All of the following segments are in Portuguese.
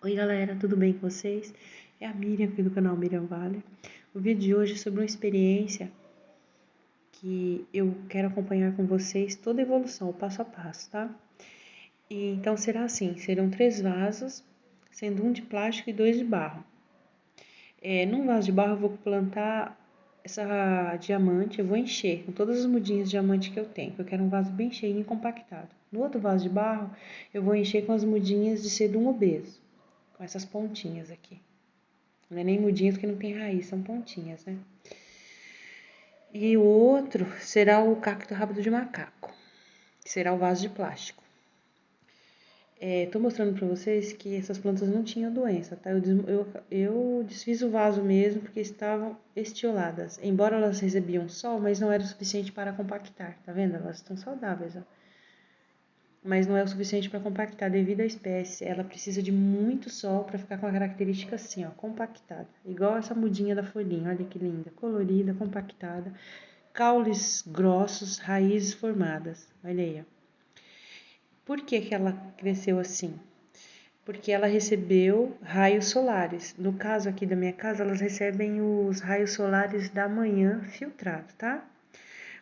Oi galera, tudo bem com vocês? É a Miriam aqui do canal Miriam Vale. O vídeo de hoje é sobre uma experiência que eu quero acompanhar com vocês toda a evolução, o passo a passo, tá? E então será assim, serão 3 vasos, sendo um de plástico e 2 de barro. Num vaso de barro eu vou plantar essa diamante, eu vou encher com todas as mudinhas de diamante que eu tenho, porque eu quero um vaso bem cheio e compactado. No outro vaso de barro eu vou encher com as mudinhas de cedum obeso, com essas pontinhas aqui. Não é nem mudinhas porque não tem raiz, são pontinhas, né? E o outro será o cacto rápido de macaco, que será o vaso de plástico. Tô mostrando pra vocês que essas plantas não tinham doença, tá? Eu desfiz o vaso mesmo porque estavam estioladas. Embora elas recebiam sol, mas não era o suficiente para compactar, tá vendo? Elas estão saudáveis, ó. Mas não é o suficiente para compactar devido à espécie. Ela precisa de muito sol para ficar com a característica assim, ó, compactada. Igual essa mudinha da folhinha, olha que linda, colorida, compactada, caules grossos, raízes formadas. Olha aí, ó. Por que que ela cresceu assim? Porque ela recebeu raios solares. No caso aqui da minha casa, elas recebem os raios solares da manhã filtrado, tá?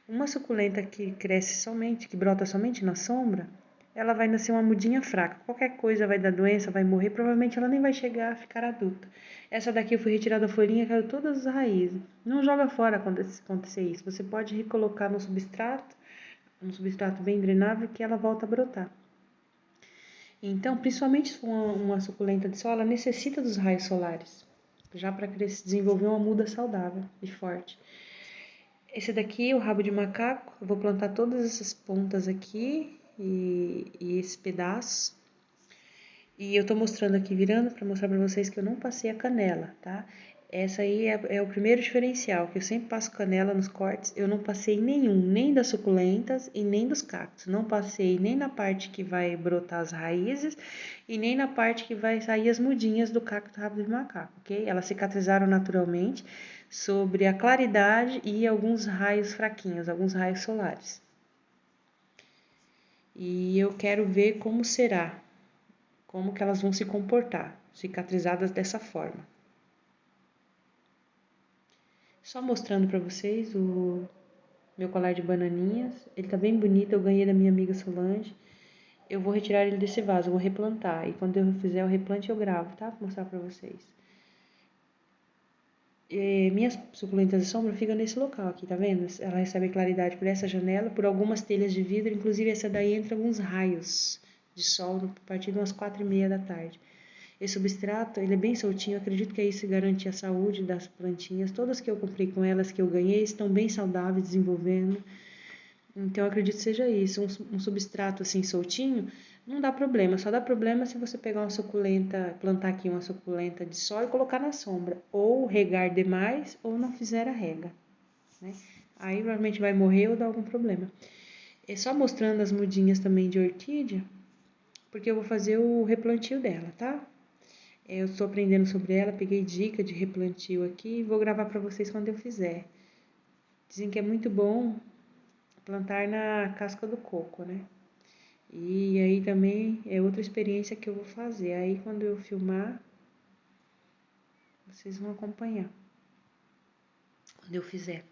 Uma suculenta que cresce somente, que brota somente na sombra, ela vai nascer uma mudinha fraca. Qualquer coisa vai dar doença, vai morrer, provavelmente ela nem vai chegar a ficar adulta. Essa daqui eu fui retirada a folhinha, caiu todas as raízes. Não joga fora quando acontecer isso. Você pode recolocar no substrato, um substrato bem drenável, que ela volta a brotar. Então, principalmente se for uma suculenta de sol, ela necessita dos raios solares, já para desenvolver uma muda saudável e forte. Esse daqui é o rabo de macaco. Eu vou plantar todas essas pontas aqui e esse pedaço. E eu tô mostrando aqui, virando, para mostrar para vocês que eu não passei a canela, tá? Essa aí é o primeiro diferencial, que eu sempre passo canela nos cortes. Eu não passei nenhum, nem das suculentas e nem dos cactos. Não passei nem na parte que vai brotar as raízes e nem na parte que vai sair as mudinhas do cacto rápido de macaco, ok? Elas cicatrizaram naturalmente sobre a claridade e alguns raios fraquinhos, alguns raios solares. E eu quero ver como será, como que elas vão se comportar, cicatrizadas dessa forma. Só mostrando para vocês o meu colar de bananinhas. Ele tá bem bonito, eu ganhei da minha amiga Solange. Eu vou retirar ele desse vaso, eu vou replantar. E quando eu fizer o replante eu gravo, tá? Pra mostrar pra vocês. Minhas suculentas de sombra ficam nesse local aqui, tá vendo? Ela recebe claridade por essa janela, por algumas telhas de vidro. Inclusive essa daí entra alguns raios de sol a partir de umas 4h30 da tarde. Esse substrato, ele é bem soltinho, eu acredito que é isso que garante a saúde das plantinhas. Todas que eu comprei com elas, que eu ganhei, estão bem saudáveis, desenvolvendo. Então, eu acredito que seja isso. Um substrato assim soltinho, não dá problema. Só dá problema se você pegar uma suculenta, plantar aqui uma suculenta de sol e colocar na sombra. Ou regar demais, ou não fizer a rega, né? Aí, provavelmente vai morrer ou dar algum problema. É só mostrando as mudinhas também de orquídea, porque eu vou fazer o replantio dela, tá? Eu estou aprendendo sobre ela, peguei dica de replantio aqui e vou gravar para vocês quando eu fizer. Dizem que é muito bom plantar na casca do coco, né? E aí também é outra experiência que eu vou fazer. Aí quando eu filmar, vocês vão acompanhar. Quando eu fizer.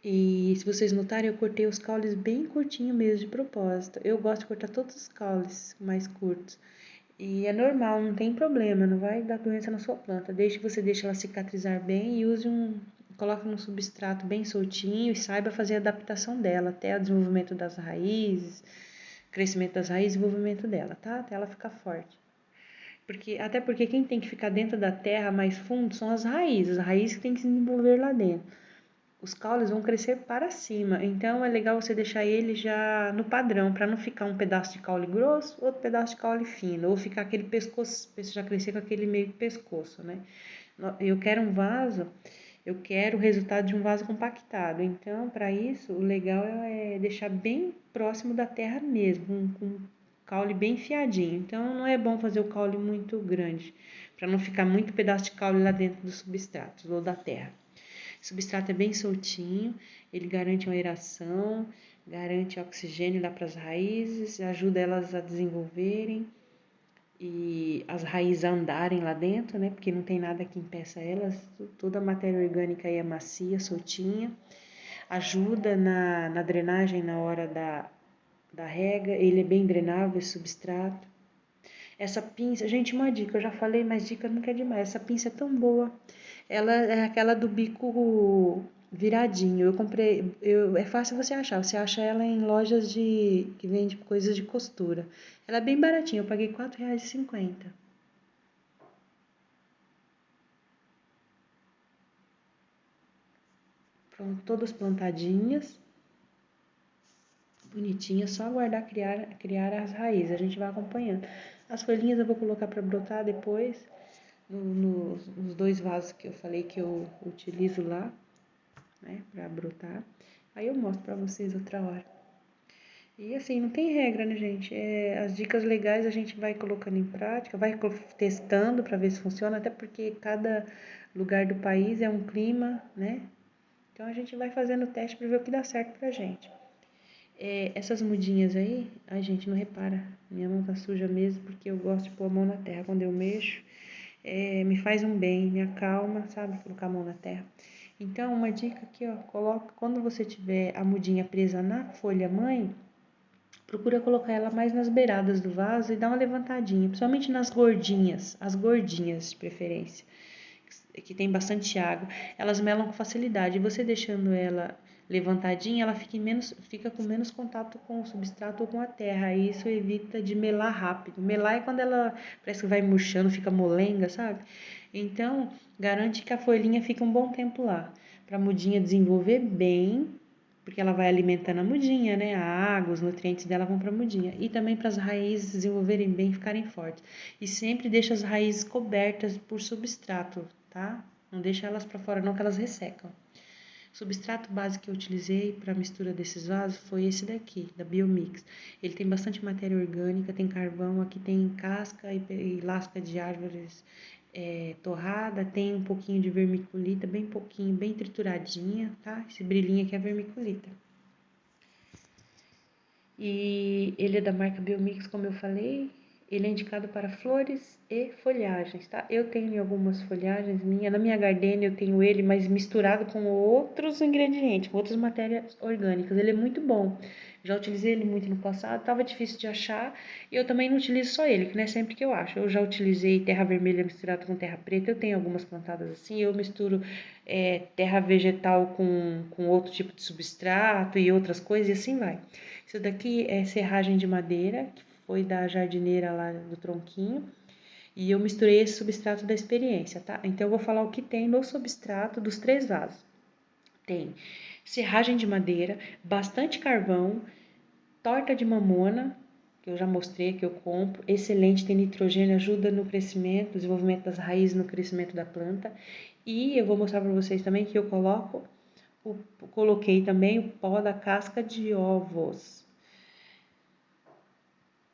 E se vocês notarem, eu cortei os caules bem curtinho mesmo, de propósito. Eu gosto de cortar todos os caules mais curtos. E é normal, não tem problema, não vai dar doença na sua planta. Desde que você deixe ela cicatrizar bem e use coloque num substrato bem soltinho e saiba fazer a adaptação dela até o desenvolvimento das raízes, crescimento das raízes e desenvolvimento dela, tá? Até ela ficar forte. Até porque quem tem que ficar dentro da terra mais fundo são as raízes que tem que se desenvolver lá dentro. Os caules vão crescer para cima, então é legal você deixar ele já no padrão, para não ficar um pedaço de caule grosso, outro pedaço de caule fino, ou ficar aquele pescoço, já crescer com aquele meio pescoço, né? Eu quero um vaso, eu quero o resultado de um vaso compactado, então para isso o legal é deixar bem próximo da terra mesmo, com caule bem fiadinho. Então não é bom fazer o caule muito grande, para não ficar muito pedaço de caule lá dentro do substrato ou da terra. O substrato é bem soltinho, ele garante uma aeração, garante oxigênio lá para as raízes, ajuda elas a desenvolverem. e as raízes andarem lá dentro, né? Porque não tem nada que impeça elas, toda a matéria orgânica aí é macia, soltinha. Ajuda na drenagem na hora da rega, ele é bem drenável, esse substrato. Essa pinça, gente, uma dica, eu já falei, mas dica nunca é demais. Essa pinça é tão boa. Ela é aquela do bico viradinho. Eu comprei, é fácil você achar. Você acha ela em lojas que vende coisas de costura. Ela é bem baratinha, eu paguei R$ 4,50. Pronto, todas plantadinhas, bonitinhas, só aguardar criar as raízes. A gente vai acompanhando. As folhinhas eu vou colocar para brotar depois, nos dois vasos que eu falei que eu utilizo lá, né, para brotar. Aí eu mostro para vocês outra hora. E assim, não tem regra, né, gente? As dicas legais a gente vai colocando em prática, vai testando para ver se funciona, até porque cada lugar do país é um clima, né? Então a gente vai fazendo o teste para ver o que dá certo pra gente. Essas mudinhas aí, a gente não repara. Minha mão tá suja mesmo, porque eu gosto de pôr a mão na terra quando eu mexo. Me faz um bem, me acalma, sabe? Colocar a mão na terra. Então, uma dica aqui, ó, coloca, quando você tiver a mudinha presa na folha mãe, procura colocar ela mais nas beiradas do vaso e dar uma levantadinha, principalmente nas gordinhas, as gordinhas de preferência, que tem bastante água, elas melam com facilidade. E você deixando ela levantadinha, ela fica com menos contato com o substrato ou com a terra. E isso evita de melar rápido. Melar é quando ela parece que vai murchando, fica molenga, sabe? Então, garante que a folhinha fica um bom tempo lá, para a mudinha desenvolver bem, porque ela vai alimentando a mudinha, né? A água, os nutrientes dela vão para a mudinha. E também para as raízes desenvolverem bem, ficarem fortes. E sempre deixa as raízes cobertas por substrato, tá? Não deixa elas para fora não, que elas ressecam. O substrato básico que eu utilizei para a mistura desses vasos foi esse daqui, da Biomix. Ele tem bastante matéria orgânica, tem carvão, aqui tem casca e lasca de árvores torrada, tem um pouquinho de vermiculita, bem pouquinho, bem trituradinha, tá? Esse brilhinho aqui é vermiculita. E ele é da marca Biomix, como eu falei. Ele é indicado para flores e folhagens, tá? Eu tenho algumas folhagens minhas. Na minha gardenia eu tenho ele, mas misturado com outros ingredientes, com outras matérias orgânicas. Ele é muito bom. Já utilizei ele muito no passado, tava difícil de achar. E eu também não utilizo só ele, que não é sempre que eu acho. Eu já utilizei terra vermelha misturada com terra preta. Eu tenho algumas plantadas assim. Eu misturo terra vegetal com outro tipo de substrato e outras coisas, e assim vai. Isso daqui é serragem de madeira, que foi da jardineira lá do tronquinho. E eu misturei esse substrato da experiência, tá? Então eu vou falar o que tem no substrato dos 3 vasos. Tem serragem de madeira, bastante carvão, torta de mamona, que eu já mostrei, que eu compro, excelente, tem nitrogênio, ajuda no crescimento, desenvolvimento das raízes, no crescimento da planta. E eu vou mostrar para vocês também que eu coloquei também o pó da casca de ovos.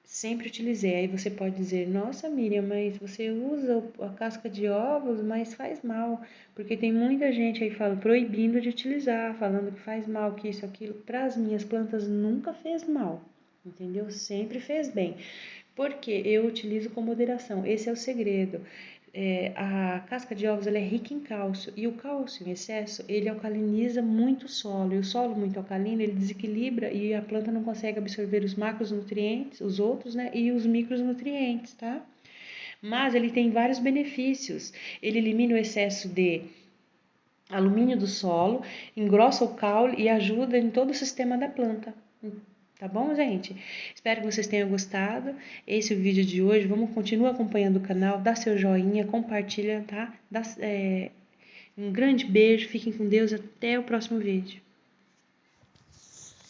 Sempre utilizei. Aí você pode dizer, nossa Miriam, mas você usa a casca de ovos, mas faz mal. Porque tem muita gente aí proibindo de utilizar, falando que faz mal, que isso, aquilo. Para as minhas plantas nunca fez mal, entendeu? Sempre fez bem. Porque eu utilizo com moderação. Esse é o segredo. A casca de ovos ela é rica em cálcio e o cálcio em excesso ele alcaliniza muito o solo, e o solo muito alcalino ele desequilibra e a planta não consegue absorver os macronutrientes, os outros, né, e os micronutrientes, tá? Mas ele tem vários benefícios. Ele elimina o excesso de alumínio do solo, engrossa o caule e ajuda em todo o sistema da planta. Tá bom, gente? Espero que vocês tenham gostado. Esse é o vídeo de hoje. Continua acompanhando o canal, dá seu joinha, compartilha, tá? Um grande beijo, fiquem com Deus, até o próximo vídeo.